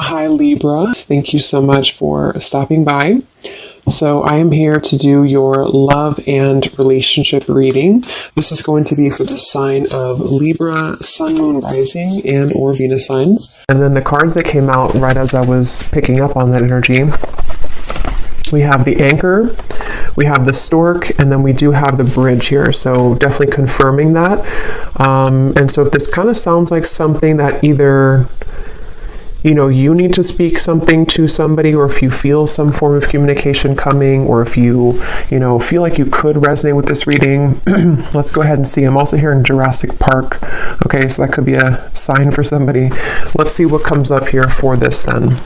Hi Libra, thank you so much for stopping by. So I am here to do your love and relationship reading. This is going to be for the sign of Libra, Sun, Moon, Rising, and or Venus signs. And then the cards that came out right as I was picking up on that energy, we have the Anchor, we have the Stork, and then we do have the Bridge here. So definitely confirming that. And so if this kind of sounds like something that either you need to speak something to somebody, or if you feel some form of communication coming, or if you feel like you could resonate with this reading, let's go ahead and see. I'm also hearing Jurassic Park. Okay, so that could be a sign for somebody. Let's see what comes up here for this then.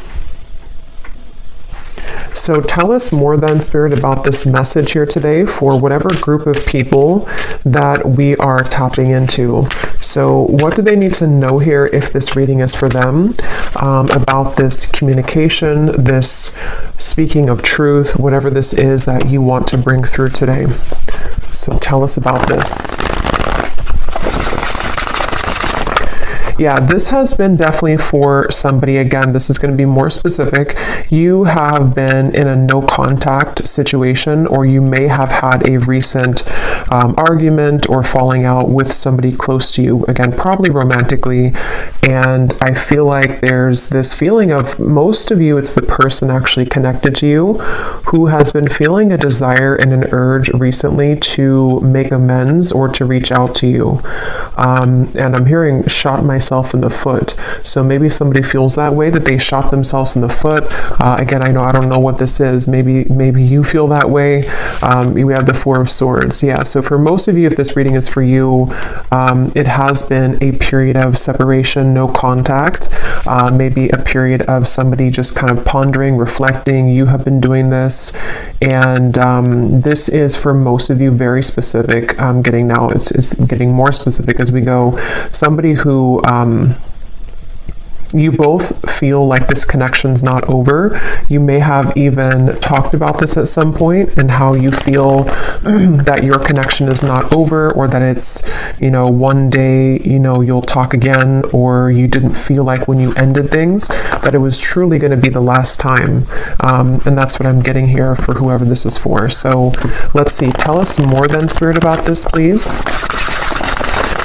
So tell us more then, Spirit, about this message here today for whatever group of people that we are tapping into. So what do they need to know here if this reading is for them, about this communication, this speaking of truth, whatever this is that you want to bring through today. So tell us about this. Yeah, this has been definitely for somebody. Again, this is going to be more specific. You have been in a no contact situation, or you may have had a recent argument or falling out with somebody close to you. Again, probably romantically. And I feel like there's this feeling of, most of you, it's the person actually connected to you who has been feeling a desire and an urge recently to make amends or to reach out to you. And I'm hearing shot myself in the foot. So maybe somebody feels that way, that they shot themselves in the foot. Again, I don't know what this is. Maybe you feel that way. We have the Four of Swords. Yeah. So for most of you, if this reading is for you, it has been a period of separation, no contact. Maybe a period of somebody just kind of pondering, reflecting. You have been doing this, and this is for most of you very specific. I'm getting now. It's getting more specific as we go. Somebody who you both feel like this connection's not over. You may have even talked about this at some point, and how you feel that your connection is not over, or that it's, one day, you'll talk again, or you didn't feel like when you ended things that it was truly going to be the last time. And that's what I'm getting here for whoever this is for. So let's see. Tell us more then, Spirit, about this, please.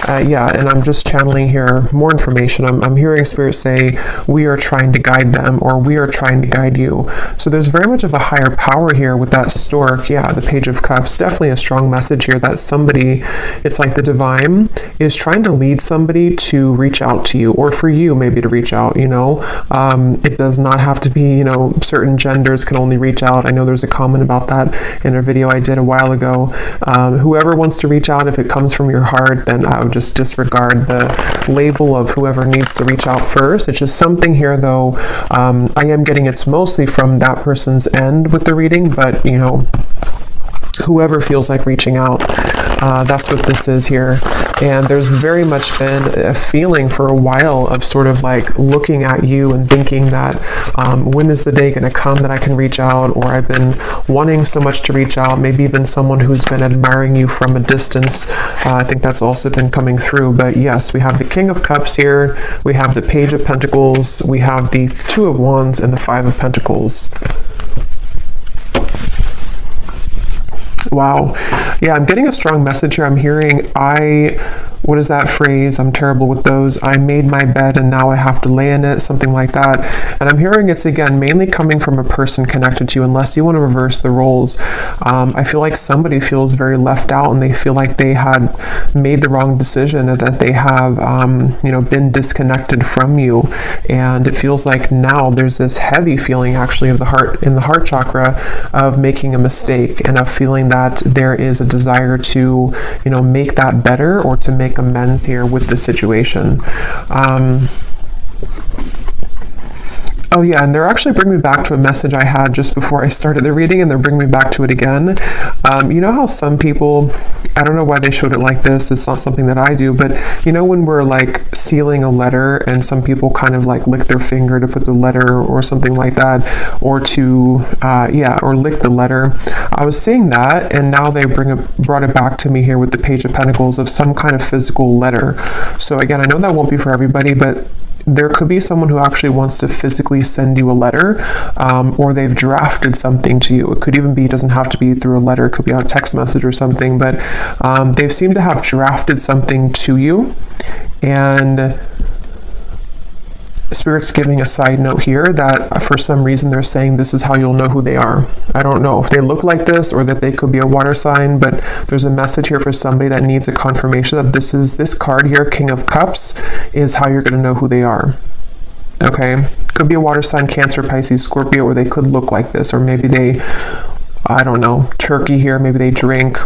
Yeah, and I'm just channeling here more information. I'm hearing Spirit say, we are trying to guide them, or we are trying to guide you. So there's very much of a higher power here with that Stork. Yeah, the Page of Cups, definitely a strong message here that somebody, it's like the divine is trying to lead somebody to reach out to you, or for you maybe to reach out, It does not have to be, certain genders can only reach out. I know there's a comment about that in a video I did a while ago. Whoever wants to reach out, if it comes from your heart, then I would just disregard the label of whoever needs to reach out first. It's just something here, though. I am getting it's mostly from that person's end with the reading, but whoever feels like reaching out, that's what this is here. And there's very much been a feeling for a while of sort of like looking at you and thinking that when is the day going to come that I can reach out, or I've been wanting so much to reach out. Maybe even someone who's been admiring you from a distance. I think that's also been coming through. But yes, we have the King of Cups here, we have the Page of Pentacles, we have the Two of Wands, and the Five of Pentacles. Wow. Yeah, I'm getting a strong message here. I'm hearing, what is that phrase? I'm terrible with those. I made my bed and now I have to lay in it, something like that. And I'm hearing it's, again, mainly coming from a person connected to you, unless you want to reverse the roles. I feel like somebody feels very left out, and they feel like they had made the wrong decision, and that they have, been disconnected from you. And it feels like now there's this heavy feeling actually of the heart, in the heart chakra, of making a mistake, and of feeling that there is a desire to, make that better, or to make amends here with the situation. Oh yeah, and they're actually bringing me back to a message I had just before I started the reading, and they're bringing me back to it again. You know how some people, I don't know why they showed it like this, it's not something that I do, but when we're like sealing a letter, and some people kind of like lick their finger to put the letter, or something like that, or to, or lick the letter. I was seeing that, and now they brought it back to me here with the Page of Pentacles, of some kind of physical letter. So again, I know that won't be for everybody, but there could be someone who actually wants to physically send you a letter, or they've drafted something to you. It could even be, it doesn't have to be through a letter, it could be a text message or something, but they've seemed to have drafted something to you. And Spirit's giving a side note here that for some reason they're saying this is how you'll know who they are. I don't know if they look like this or that they could be a water sign, but there's a message here for somebody that needs a confirmation that this card here, King of Cups, is how you're going to know who they are. Okay? Could be a water sign, Cancer, Pisces, Scorpio, or they could look like this, or maybe they, I don't know, Turkey here, maybe they drink.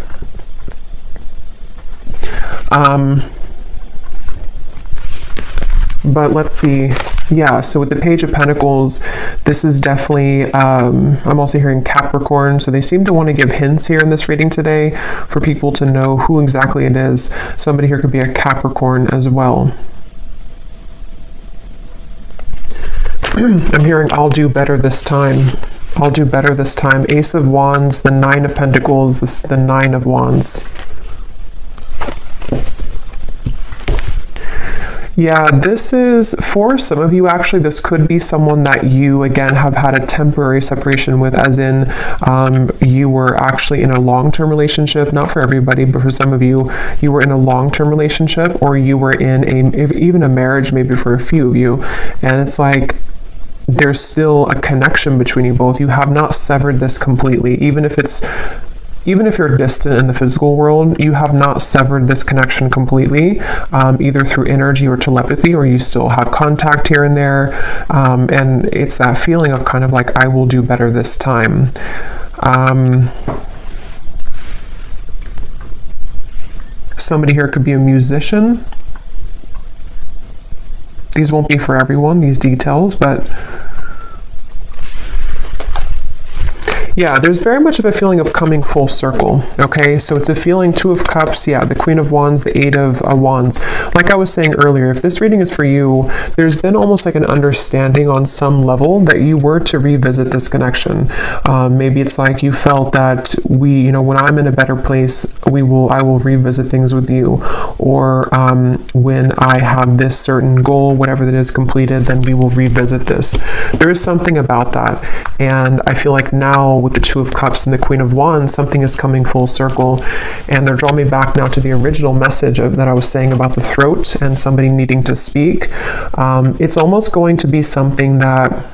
But let's see. Yeah, so with the Page of Pentacles, this is definitely, I'm also hearing Capricorn. So they seem to want to give hints here in this reading today for people to know who exactly it is. Somebody here could be a Capricorn as well. I'm hearing, I'll do better this time. I'll do better this time. Ace of Wands, the Nine of Pentacles, the Nine of Wands. Yeah, this is, for some of you, actually, this could be someone that you, again, have had a temporary separation with, as in you were actually in a long-term relationship. Not for everybody, but for some of you, you were in a long-term relationship, or you were in even a marriage, maybe for a few of you. And it's like, there's still a connection between you both. You have not severed this completely, even if you're distant in the physical world, you have not severed this connection completely, either through energy or telepathy, or you still have contact here and there. And it's that feeling of kind of like, I will do better this time. Somebody here could be a musician. These won't be for everyone, these details, but yeah, there's very much of a feeling of coming full circle, okay? So it's a feeling, Two of Cups, yeah, the Queen of Wands, the Eight of Wands. Like I was saying earlier, if this reading is for you, there's been almost like an understanding on some level that you were to revisit this connection. Maybe it's like you felt that when I'm in a better place, I will revisit things with you. Or when I have this certain goal, whatever that is completed, then we will revisit this. There is something about that. And I feel like now, with the Two of Cups and the Queen of Wands, something is coming full circle, and they're drawing me back now to the original message that I was saying about the throat and somebody needing to speak. It's almost going to be something that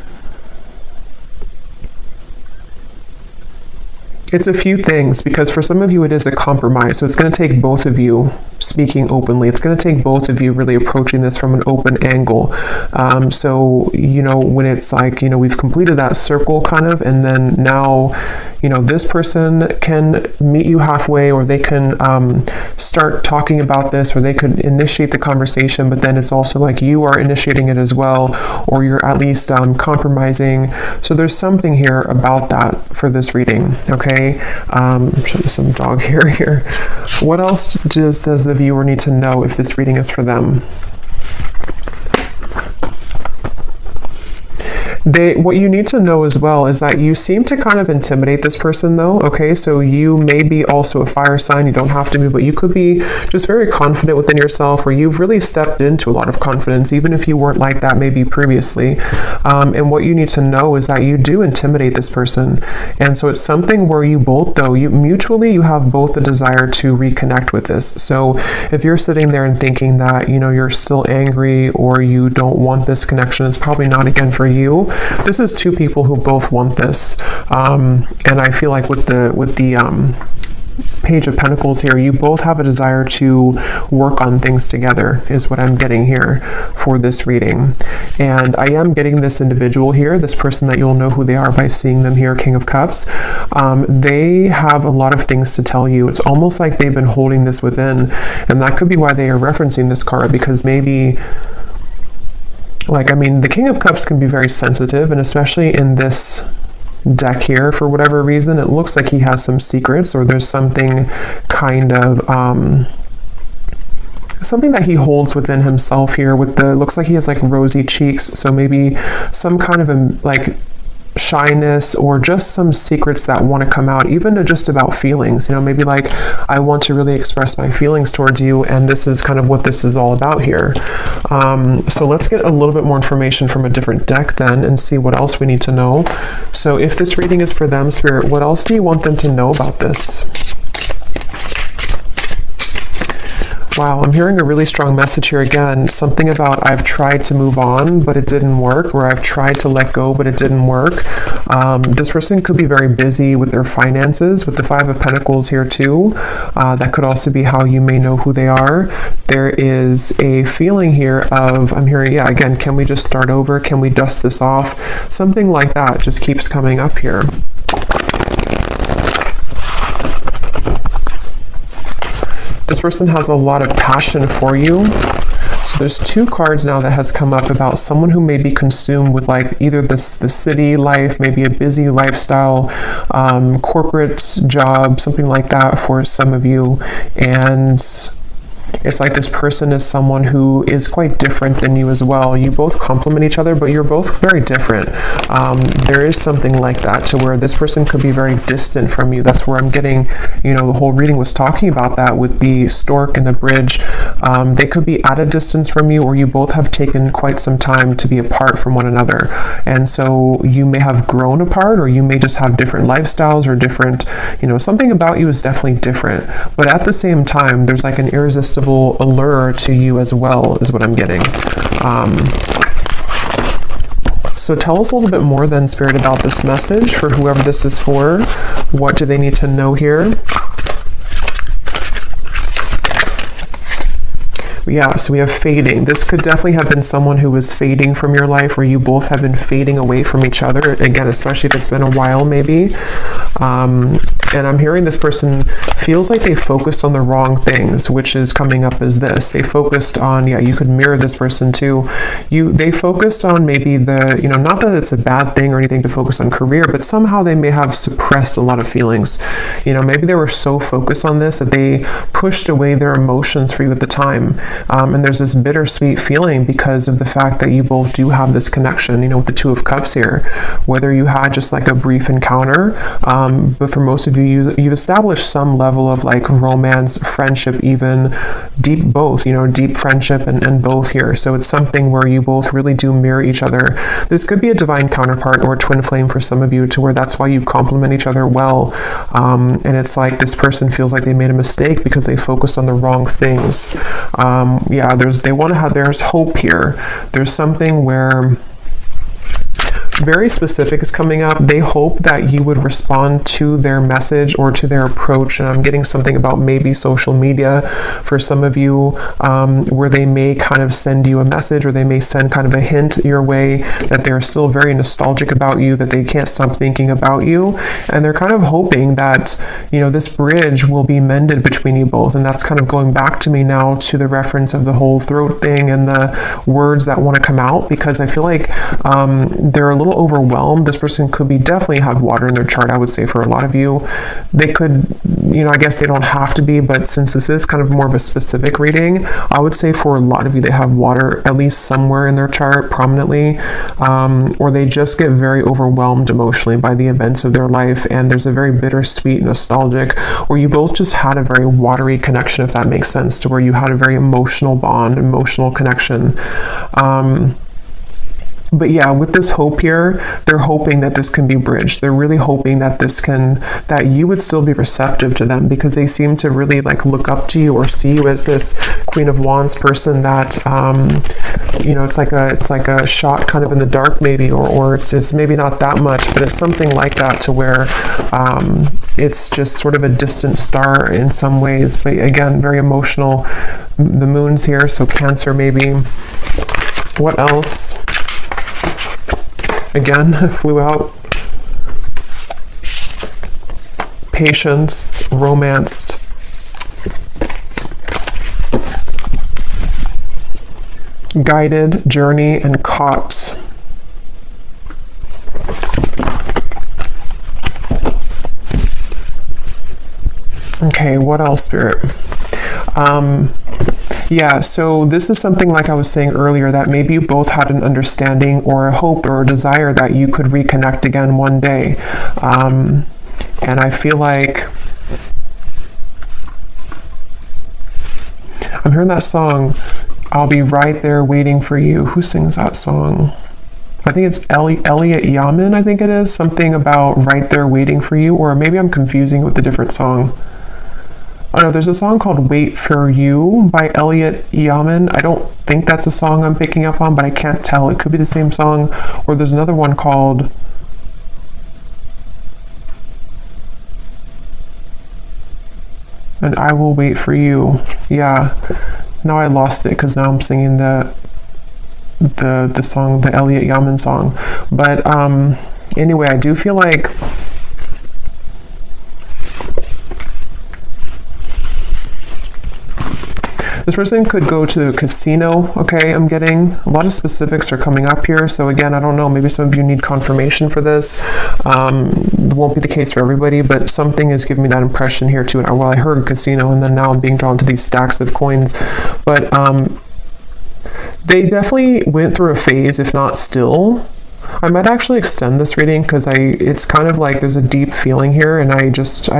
it's a few things, because for some of you it is a compromise. So it's going to take both of you speaking openly. It's going to take both of you really approaching this from an open angle. So, when it's like, we've completed that circle kind of, and then now, this person can meet you halfway, or they can start talking about this, or they could initiate the conversation, but then it's also like you are initiating it as well, or you're at least compromising. So there's something here about that for this reading, okay? Show you some dog hair here. What else does the viewer need to know if this reading is for them? What you need to know as well is that you seem to kind of intimidate this person, though, okay? So you may be also a fire sign, you don't have to be, but you could be just very confident within yourself, or you've really stepped into a lot of confidence, even if you weren't like that maybe previously. And what you need to know is that you do intimidate this person. And so it's something where you both, though, you have both a desire to reconnect with this. So if you're sitting there and thinking that, you're still angry, or you don't want this connection, it's probably not, again, for you. This is two people who both want this, and I feel like with the Page of Pentacles here, you both have a desire to work on things together, is what I'm getting here for this reading. And I am getting this individual here, this person that you'll know who they are by seeing them here, King of Cups. They have a lot of things to tell you. It's almost like they've been holding this within, and that could be why they are referencing this card, because maybe, the King of Cups can be very sensitive, and especially in this deck here, for whatever reason, it looks like he has some secrets, or there's something kind of something that he holds within himself here. Looks like he has like rosy cheeks, so maybe some kind of shyness or just some secrets that want to come out, even just about feelings, you know, maybe like, I want to really express my feelings towards you, and this is kind of what this is all about here. So let's get a little bit more information from a different deck then and see what else we need to know. So if this reading is for them, Spirit, what else do you want them to know about this? Wow, I'm hearing a really strong message here again. Something about I've tried to move on, but it didn't work, or I've tried to let go, but it didn't work. This person could be very busy with their finances, with the Five of Pentacles here too. That could also be how you may know who they are. There is a feeling here of, I'm hearing, yeah, again, can we just start over? Can we dust this off? Something like that just keeps coming up here. This person has a lot of passion for you. So there's two cards now that has come up about someone who may be consumed with like either the city life, maybe a busy lifestyle, corporate job, something like that for some of you. And it's like this person is someone who is quite different than you as well. You both complement each other, but you're both very different. There is something like that to where this person could be very distant from you. That's where I'm getting, you know, the whole reading was talking about that with the stork and the bridge. They could be at a distance from you, or you both have taken quite some time to be apart from one another. And so you may have grown apart, or you may just have different lifestyles or different, you know, something about you is definitely different. But at the same time, there's like an irresistible allure to you as well, is what I'm getting. So tell us a little bit more then, Spirit, about this message for whoever this is for. What do they need to know here? Yeah, so we have fading. This could definitely have been someone who was fading from your life, or you both have been fading away from each other. Again, especially if it's been a while, maybe. And I'm hearing this person feels like they focused on the wrong things, which is coming up as this. They focused on, yeah, you could mirror this person too. They focused on maybe the, you know, not that it's a bad thing or anything to focus on career, but somehow they may have suppressed a lot of feelings. You know, maybe they were so focused on this that they pushed away their emotions for you at the time. And there's this bittersweet feeling because of the fact that you both do have this connection, you know, with the Two of Cups here. Whether you had just like a brief encounter, but for most of you, you've established some level of like romance, friendship, even deep both, you know, deep friendship and both here. So it's something where you both really do mirror each other. This could be a divine counterpart or a twin flame for some of you, to where that's why you complement each other well. And it's like this person feels like they made a mistake because they focused on the wrong things. Yeah, there's hope here. There's something where very specific is coming up. They hope that you would respond to their message or to their approach. And I'm getting something about maybe social media for some of you, where they may kind of send you a message, or they may send kind of a hint your way that they're still very nostalgic about you, that they can't stop thinking about you. And they're kind of hoping that, you know, this bridge will be mended between you both. And that's kind of going back to me now to the reference of the whole throat thing and the words that want to come out, because I feel like they're a little overwhelmed. This person could be definitely have water in their chart, I would say, for a lot of you. They could, you know, I guess they don't have to be, but since this is kind of more of a specific reading, I would say for a lot of you, they have water at least somewhere in their chart prominently, or they just get very overwhelmed emotionally by the events of their life, and there's a very bittersweet, nostalgic, or you both just had a very watery connection, if that makes sense, to where you had a very emotional bond, emotional connection. But yeah, with this hope here, they're hoping that this can be bridged. They're really hoping that that you would still be receptive to them, because they seem to really like look up to you or see you as this Queen of Wands person that, you know, it's like a shot kind of in the dark maybe, or it's maybe not that much, but it's something like that, to where it's just sort of a distant star in some ways. But again, very emotional. The moon's here, so Cancer maybe. What else? Again, flew out. Patience, romanced. Guided, journey, and caught. Okay, what else, Spirit? Yeah, so this is something like I was saying earlier, that maybe you both had an understanding or a hope or a desire that you could reconnect again one day. And I feel like I'm hearing that song, I'll Be Right There Waiting for You. Who sings that song? I think it's Elliot Yamin, I think it is. Something about Right There Waiting for You, or maybe I'm confusing it with a different song. Oh no, there's a song called Wait for You by Elliot Yamin. I don't think that's a song I'm picking up on, but I can't tell. It could be the same song. Or there's another one called And I Will Wait for You. Yeah. Now I lost it because now I'm singing the song, the Elliot Yamin song. But anyway, I do feel like this person could go to the casino, okay? I'm getting a lot of specifics are coming up here. So again, I don't know, maybe some of you need confirmation for this. It won't be the case for everybody, but something is giving me that impression here too. Well, I heard casino, and then now I'm being drawn to these stacks of coins. But they definitely went through a phase, if not still. I might actually extend this reading because it's kind of like there's a deep feeling here, and I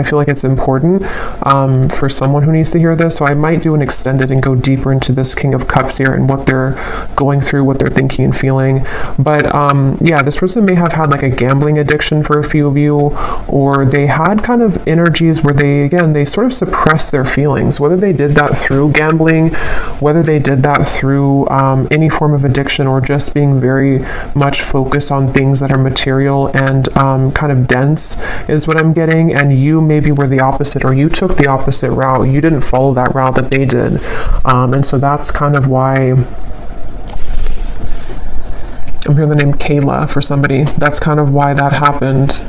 feel like it's important for someone who needs to hear this. So I might do an extended and go deeper into this King of Cups here and what they're going through, what they're thinking and feeling. But yeah, this person may have had like a gambling addiction for a few of you, or they had kind of energies where they sort of suppressed their feelings, whether they did that through gambling, whether they did that through any form of addiction, or just being very much focused on things that are material and kind of dense is what I'm getting. And you maybe were the opposite, or you took the opposite route. You didn't follow that route that they did. And so that's kind of why I'm hearing the name Kayla for somebody. That's kind of why that happened.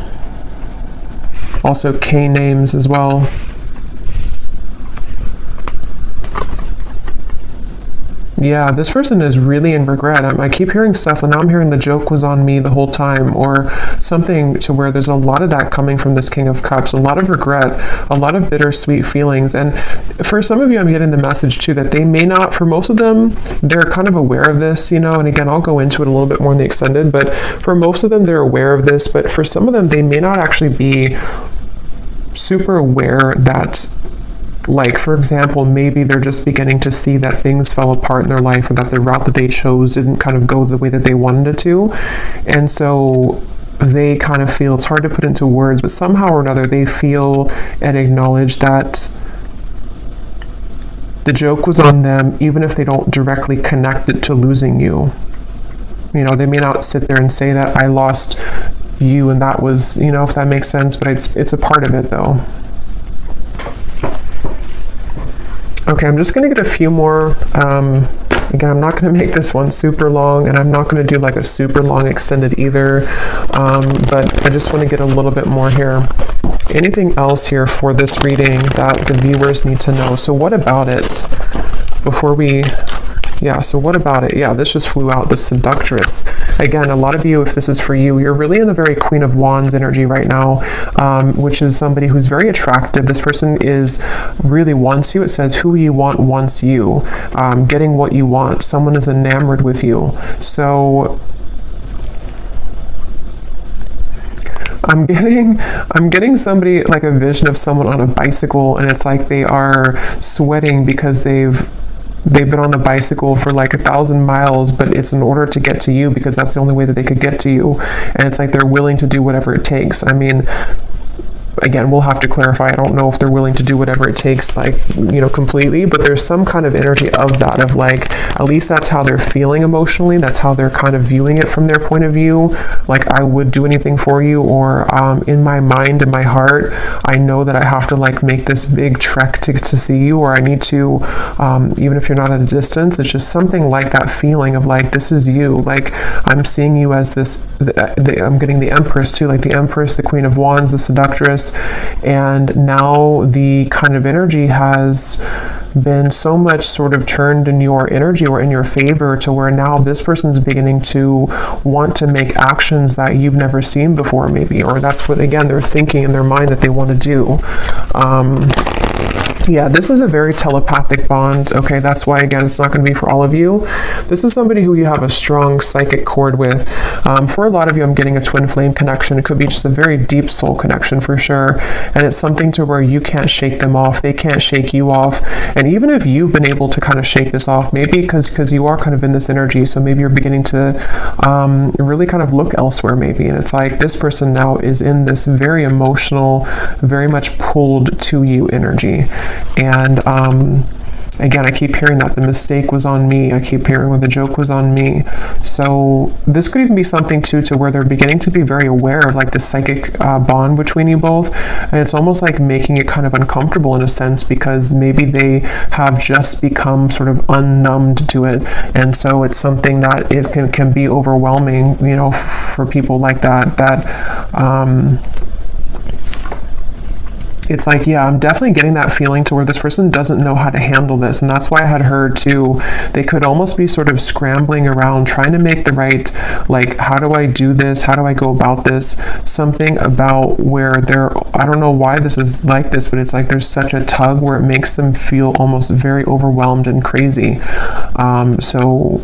Also K names as well. Yeah, this person is really in regret. I keep hearing stuff, and now I'm hearing the joke was on me the whole time, or something to where there's a lot of that coming from this King of Cups, a lot of regret, a lot of bittersweet feelings. And for some of you, I'm getting the message too that they may not, for most of them, they're kind of aware of this, you know, and again, I'll go into it a little bit more in the extended, but for most of them, they're aware of this, but for some of them, they may not actually be super aware that, like, for example, maybe they're just beginning to see that things fell apart in their life, or that the route that they chose didn't kind of go the way that they wanted it to. And so they kind of feel, it's hard to put into words, but somehow or another they feel and acknowledge that the joke was on them, even if they don't directly connect it to losing you. You know, they may not sit there and say that I lost you and that was, you know, if that makes sense, but it's a part of it though. Okay, I'm just going to get a few more. Again, I'm not going to make this one super long, and I'm not going to do like a super long extended either, but I just want to get a little bit more here. Anything else here for this reading that the viewers need to know? So what about it before we... Yeah, so what about it? Yeah, this just flew out, the Seductress. Again, a lot of you, if this is for you, you're really in a very Queen of Wands energy right now, which is somebody who's very attractive. This person really wants you. It says, who you want wants you. Getting what you want. Someone is enamored with you. So I'm getting somebody, like a vision of someone on a bicycle, and it's like they are sweating because they've been on the bicycle for like 1,000 miles, but it's in order to get to you because that's the only way that they could get to you. And it's like they're willing to do whatever it takes. I mean, again, we'll have to clarify. I don't know if they're willing to do whatever it takes, like, you know, completely, but there's some kind of energy of that, of like, at least that's how they're feeling emotionally. That's how they're kind of viewing it from their point of view. Like, I would do anything for you, or in my mind, in my heart, I know that I have to like make this big trek to see you, or I need to, even if you're not at a distance, it's just something like that feeling of like, this is you. Like, I'm seeing you as this, I'm getting the Empress too, like the Empress, the Queen of Wands, the Seductress. And now the kind of energy has been so much sort of turned in your energy or in your favor, to where now this person's beginning to want to make actions that you've never seen before, maybe, or that's what, again, they're thinking in their mind that they want to do. Yeah, this is a very telepathic bond. Okay, that's why, again, it's not going to be for all of you. This is somebody who you have a strong psychic cord with. For a lot of you, I'm getting a twin flame connection. It could be just a very deep soul connection for sure. And it's something to where you can't shake them off. They can't shake you off. And even if you've been able to kind of shake this off, maybe because you are kind of in this energy, so maybe you're beginning to really kind of look elsewhere maybe. And it's like this person now is in this very emotional, very much pulled to you energy. And again, I keep hearing that the mistake was on me. I keep hearing where the joke was on me. So this could even be something too to where they're beginning to be very aware of like the psychic bond between you both. And it's almost like making it kind of uncomfortable in a sense, because maybe they have just become sort of unnumbed to it. And so it's something that can be overwhelming, you know, for people like that, it's like, yeah, I'm definitely getting that feeling to where this person doesn't know how to handle this. And that's why I had heard too, they could almost be sort of scrambling around trying to make the right, like, how do I do this? How do I go about this? Something about where I don't know why this is like this, but it's like there's such a tug where it makes them feel almost very overwhelmed and crazy. So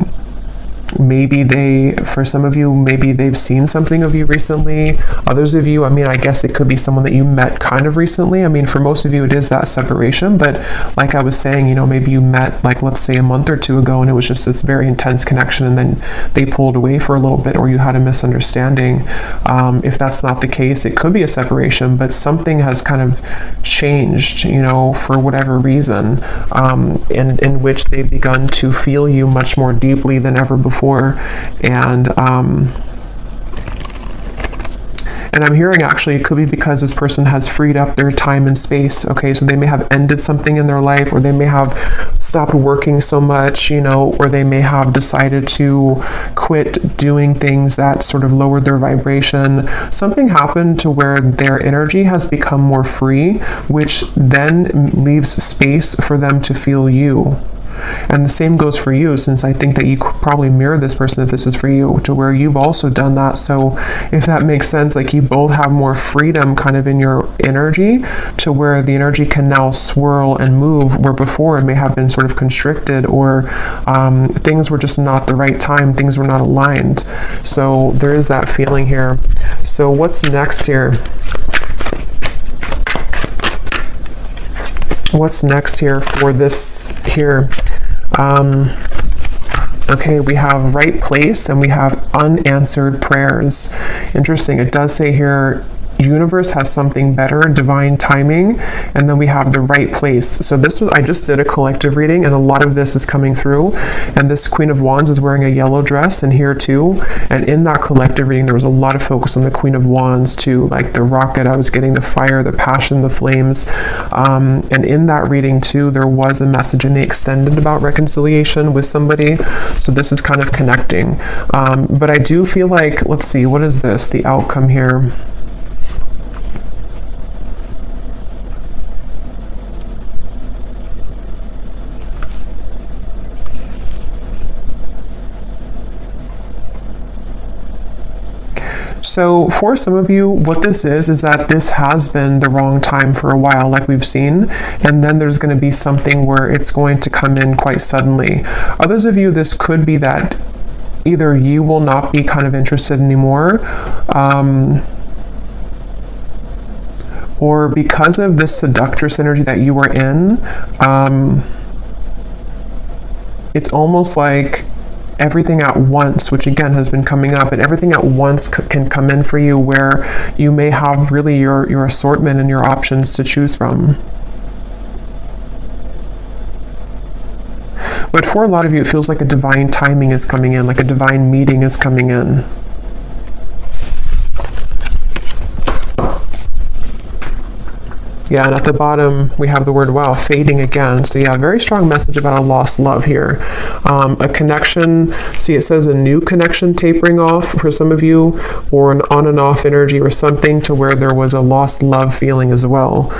maybe for some of you, maybe they've seen something of you recently. Others of you, I mean, I guess it could be someone that you met kind of recently. I mean, for most of you, it is that separation. But like I was saying, you know, maybe you met, like, let's say a month or two ago, and it was just this very intense connection, and then they pulled away for a little bit, or you had a misunderstanding. If that's not the case, it could be a separation, but something has kind of changed, you know, for whatever reason, in which they've begun to feel you much more deeply than ever before. And I'm hearing actually it could be because this person has freed up their time and space. Okay, so they may have ended something in their life, or they may have stopped working so much, you know, or they may have decided to quit doing things that sort of lowered their vibration. Something happened to where their energy has become more free, which then leaves space for them to feel you. And the same goes for you, since I think that you could probably mirror this person if this is for you, to where you've also done that. So if that makes sense, like you both have more freedom kind of in your energy, to where the energy can now swirl and move, where before it may have been sort of constricted, or things were just not the right time, things were not aligned. So there is that feeling here. So what's next here? What's next here for this here? Okay, we have right place and we have unanswered prayers. Interesting. It does say here, universe has something better, divine timing, and then we have the right place. So I just did a collective reading, and a lot of this is coming through, and this Queen of Wands is wearing a yellow dress, and here too, and in that collective reading there was a lot of focus on the Queen of Wands too, like the rocket. I was getting the fire, the passion, the flames, and in that reading too there was a message in the extended about reconciliation with somebody. So this is kind of connecting, but I do feel like, let's see, what is this, the outcome here? So for some of you, what this is that this has been the wrong time for a while, like we've seen, and then there's going to be something where it's going to come in quite suddenly. Others of you, this could be that either you will not be kind of interested anymore, or because of this seductress energy that you were in, it's almost like everything at once, which again has been coming up, and everything at once can come in for you, where you may have really your assortment and your options to choose from. But for a lot of you, it feels like a divine timing is coming in, like a divine meeting is coming in. Yeah, and at the bottom, we have the word, wow, fading again. So yeah, very strong message about a lost love here. A connection, see, it says a new connection tapering off for some of you, or an on and off energy, or something to where there was a lost love feeling as well.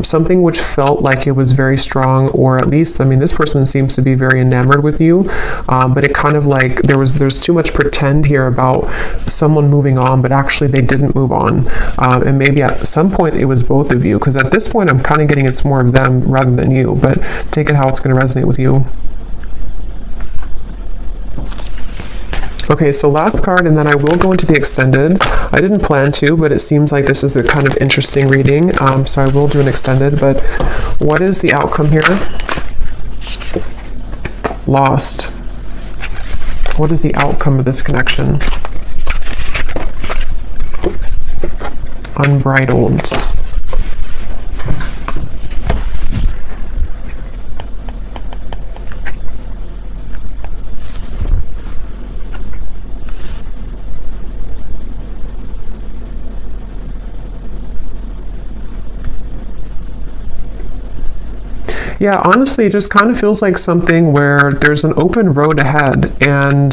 Something which felt like it was very strong, or at least, I mean, this person seems to be very enamored with you, but it kind of like, there's too much pretend here about someone moving on, but actually they didn't move on. And maybe at some point it was both of you, because because at this point I'm kind of getting it's more of them rather than you, but take it how it's going to resonate with you. Okay, so last card, and then I will go into the extended. I didn't plan to, but it seems like this is a kind of interesting reading, so I will do an extended. But what is the outcome here? Lost. What is the outcome of this connection? Unbridled. Yeah, honestly, it just kind of feels like something where there's an open road ahead, and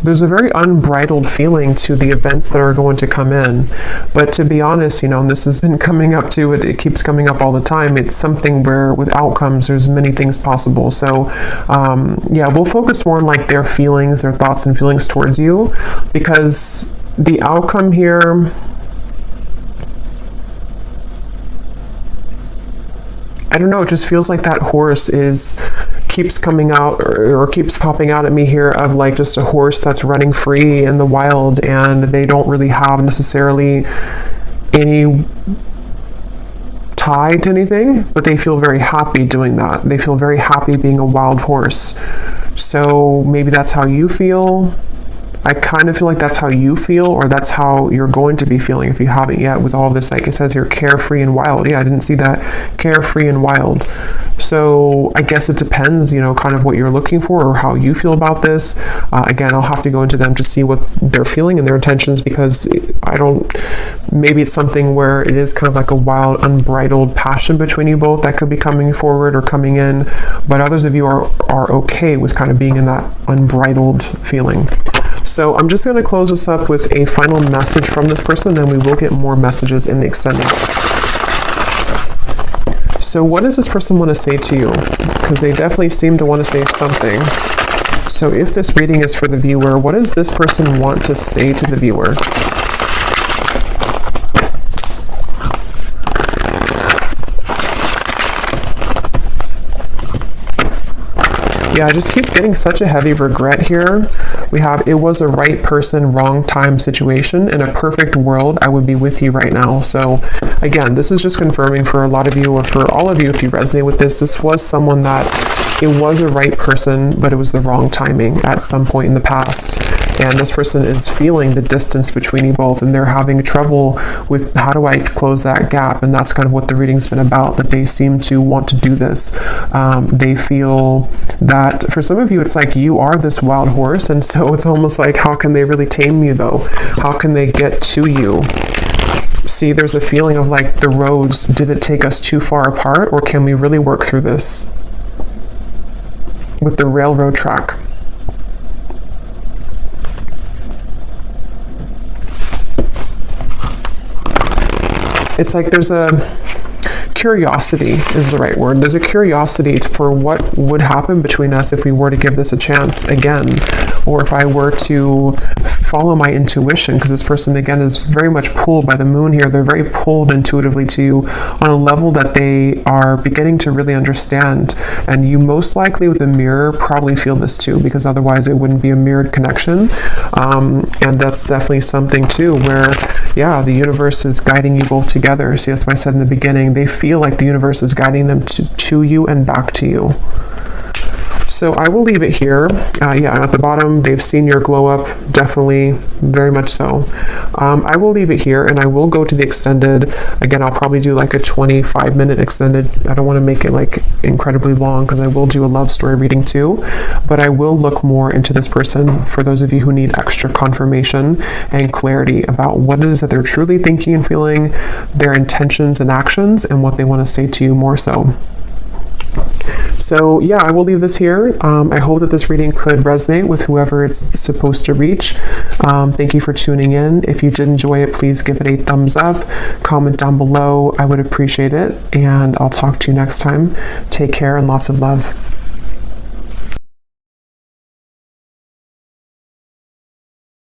there's a very unbridled feeling to the events that are going to come in. But to be honest, you know, and this has been coming up to it, it keeps coming up all the time. It's something where with outcomes, there's many things possible. So yeah, we'll focus more on like their feelings, their thoughts and feelings towards you, because the outcome here, I don't know, it just feels like that horse keeps coming out or keeps popping out at me here of like just a horse that's running free in the wild, and they don't really have necessarily any tie to anything, but they feel very happy doing that. They feel very happy being a wild horse. So maybe that's how you feel. I kind of feel like that's how you feel, or that's how you're going to be feeling if you haven't yet, with all of this, like it says here, carefree and wild. Yeah, I didn't see that, carefree and wild. So I guess it depends, you know, kind of what you're looking for or how you feel about this. Again, I'll have to go into them to see what they're feeling and their intentions, because maybe it's something where it is kind of like a wild, unbridled passion between you both that could be coming forward or coming in, but others of you are okay with kind of being in that unbridled feeling. So I'm just going to close this up with a final message from this person, then we will get more messages in the extended. So what does this person want to say to you? Because they definitely seem to want to say something. So if this reading is for the viewer, what does this person want to say to the viewer? Yeah, I just keep getting such a heavy regret here. We have, it was a right person, wrong time situation. In a perfect world, I would be with you right now. So again, this is just confirming for a lot of you, or for all of you, if you resonate with this, this was someone that it was a right person, but it was the wrong timing at some point in the past. And this person is feeling the distance between you both, and they're having trouble with how do I close that gap. And that's kind of what the reading's been about, that they seem to want to do this. They feel that for some of you, it's like you are this wild horse, and so it's almost like, how can they really tame you though? How can they get to you? See, there's a feeling of like the roads, did it take us too far apart, or can we really work through this with the railroad track? It's like there's a curiosity is the right word. There's a curiosity for what would happen between us if we were to give this a chance again, or if I were to follow my intuition, because this person again is very much pulled by the moon here. They're very pulled intuitively to you on a level that they are beginning to really understand. And you most likely with the mirror probably feel this too, because otherwise it wouldn't be a mirrored connection. And that's definitely something too where, yeah, the universe is guiding you both together. See, that's why I said in the beginning, they feel like the universe is guiding them to you and back to you. So I will leave it here. Yeah, at the bottom, they've seen your glow up, definitely, very much so. I will leave it here, and I will go to the extended. Again, I'll probably do like a 25-minute extended. I don't want to make it like incredibly long, because I will do a love story reading too, but I will look more into this person for those of you who need extra confirmation and clarity about what it is that they're truly thinking and feeling, their intentions and actions, and what they want to say to you more so. So yeah, I will leave this here. I hope that this reading could resonate with whoever it's supposed to reach. Thank you for tuning in. If you did enjoy it, please give it a thumbs up, comment down below. I would appreciate it, and I'll talk to you next time. Take care and lots of love.